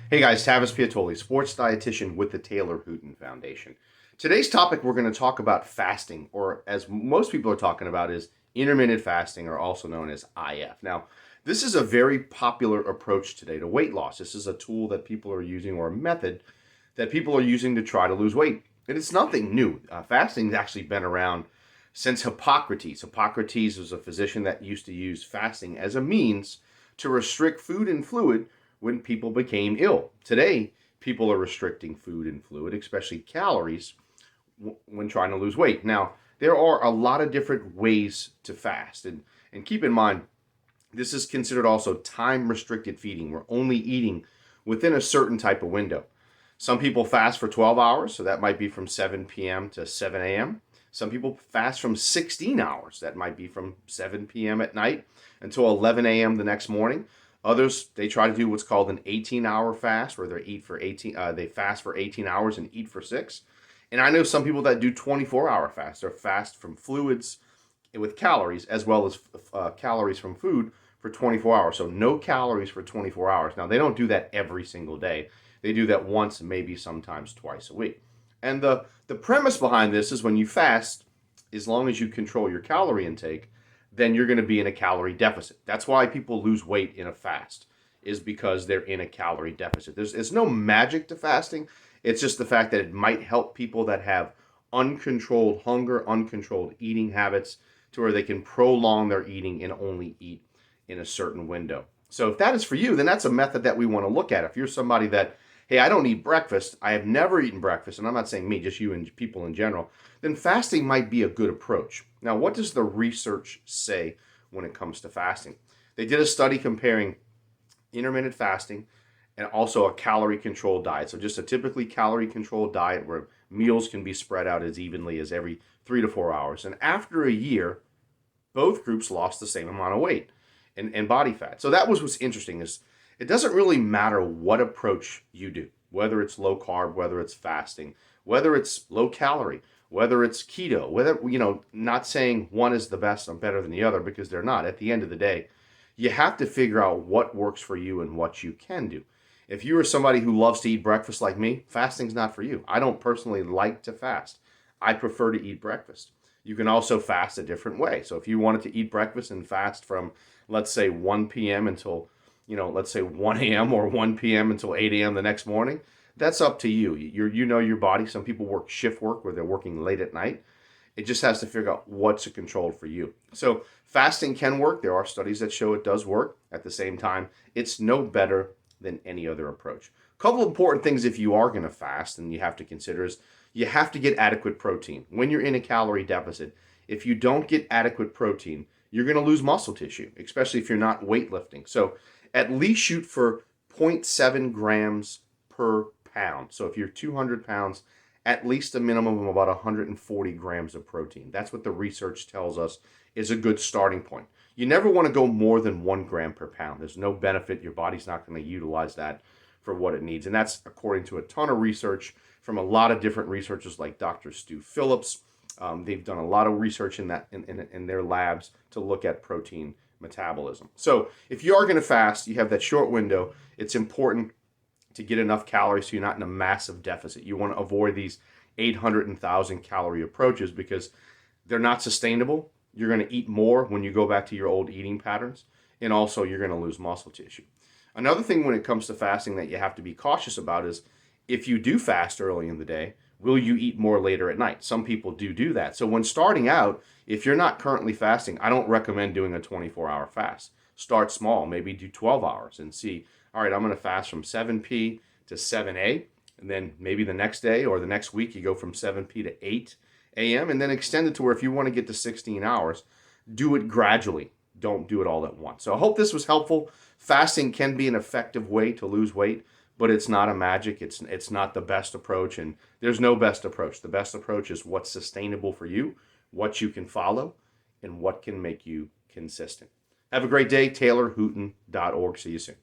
Hey guys, Tavis Piattoly, sports dietitian with the Taylor Hooten Foundation. Today's topic, we're going to talk about fasting, or as most people are talking about, is intermittent fasting, or also known as IF. Now, this is a very popular approach today to weight loss. This is a tool that people are using, or a method that people are using to try to lose weight. And it's nothing new. Fasting has actually been around since Hippocrates. Hippocrates was a physician that used to use fasting as a means to restrict food and fluid when people became ill. Today, people are restricting food and fluid, especially calories, when trying to lose weight. Now, there are a lot of different ways to fast. And keep in mind, this is considered also time restricted feeding. We're only eating within a certain type of window. Some people fast for 12 hours, so that might be from 7 p.m. to 7 a.m. Some people fast from 16 hours. That might be from 7 p.m. at night until 11 a.m. the next morning. Others, they try to do what's called an 18-hour fast, where they fast for 18 hours and eat for 6. And I know some people that do 24-hour fasts. They fast from fluids with calories as well as calories from food for 24 hours. So no calories for 24 hours. Now, they don't do that every single day. They do that once, maybe sometimes twice a week. And the premise behind this is when you fast, as long as you control your calorie intake, then you're going to be in a calorie deficit. That's why people lose weight in a fast, is because they're in a calorie deficit. There's no magic to fasting. It's just the fact that it might help people that have uncontrolled hunger, uncontrolled eating habits, to where they can prolong their eating and only eat in a certain window. So if that is for you, then that's a method that we want to look at. If you're somebody that, hey, I don't eat breakfast, I have never eaten breakfast, and I'm not saying me, just you and people in general, then fasting might be a good approach. Now, what does the research say when it comes to fasting? They did a study comparing intermittent fasting and also a calorie controlled diet. So just a typically calorie controlled diet where meals can be spread out as evenly as every 3 to 4 hours. And after a year, both groups lost the same amount of weight and body fat. So that was what's interesting, is it doesn't really matter what approach you do, whether it's low carb, whether it's fasting, whether it's low calorie, whether it's keto, whether, not saying one is the best or better than the other, because they're not. At the end of the day, you have to figure out what works for you and what you can do. If you are somebody who loves to eat breakfast like me, fasting's not for you. I don't personally like to fast. I prefer to eat breakfast. You can also fast a different way. So if you wanted to eat breakfast and fast from, let's say, 1 p.m. until, let's say 1 a.m. or 1 p.m. until 8 a.m. the next morning, that's up to you. You know your body. Some people work shift work where they're working late at night. It just has to figure out what's controlled for you. So fasting can work. There are studies that show it does work. At the same time, it's no better than any other approach. A couple of important things if you are going to fast and you have to consider is you have to get adequate protein. When you're in a calorie deficit, if you don't get adequate protein, you're going to lose muscle tissue, especially if you're not weightlifting. So at least shoot for zero point 0.7 grams per pound. So if you're 200 pounds, at least a minimum of about 140 grams of protein. That's what the research tells us is a good starting point. You never want to go more than 1 gram per pound. There's no benefit. Your body's not going to utilize that for what it needs. And that's according to a ton of research from a lot of different researchers like Dr. Stu Phillips. They've done a lot of research in that in their labs to look at protein metabolism. So if you are going to fast, you have that short window. It's important to get enough calories so you're not in a massive deficit. You want to avoid these 800 and 1,000 calorie approaches because they're not sustainable. You're going to eat more when you go back to your old eating patterns, and also you're going to lose muscle tissue. Another thing when it comes to fasting that you have to be cautious about is if you do fast early in the day, will you eat more later at night? Some people do that. So when starting out, if you're not currently fasting, I don't recommend doing a 24-hour fast. Start small, maybe do 12 hours and see, all right, I'm going to fast from 7 p to 7 a, and then maybe the next day or the next week you go from 7 p to 8 a.m. and then extend it to where if you want to get to 16 hours, do it gradually. Don't do it all at once. So I hope this was helpful. Fasting can be an effective way to lose weight, but it's not a magic. It's not the best approach, and there's no best approach. The best approach is what's sustainable for you, what you can follow, and what can make you consistent. Have a great day. TaylorHooten.org. See you soon.